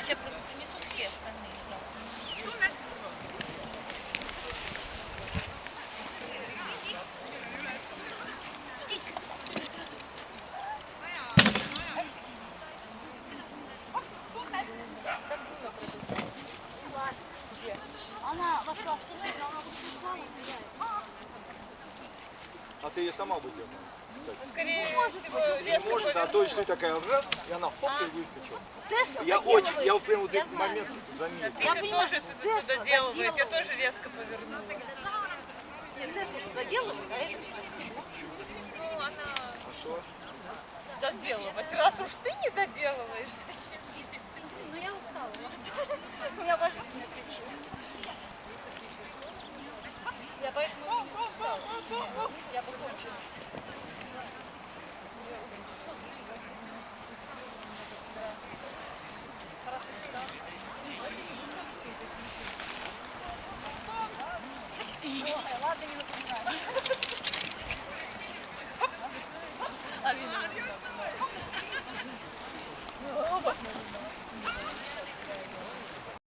Сейчас просто принесут все остальные. Она вошла в туннель, но она вышла и А ты ее сама бы делала? Скорее всего, резко Может, а то и что такая раз, и она хоп и выскочила. Тесла Я вот прям вот этот момент заметил. Ты тоже тут доделывает, я тоже резко повернула. Тесла доделывает, а это... Ну, она А что? доделывать. Раз уж ты не доделываешь, Ну я устала. У меня важно не отвечать. Я поэтому не устала. Я покончила. Ладно, не напоминаю.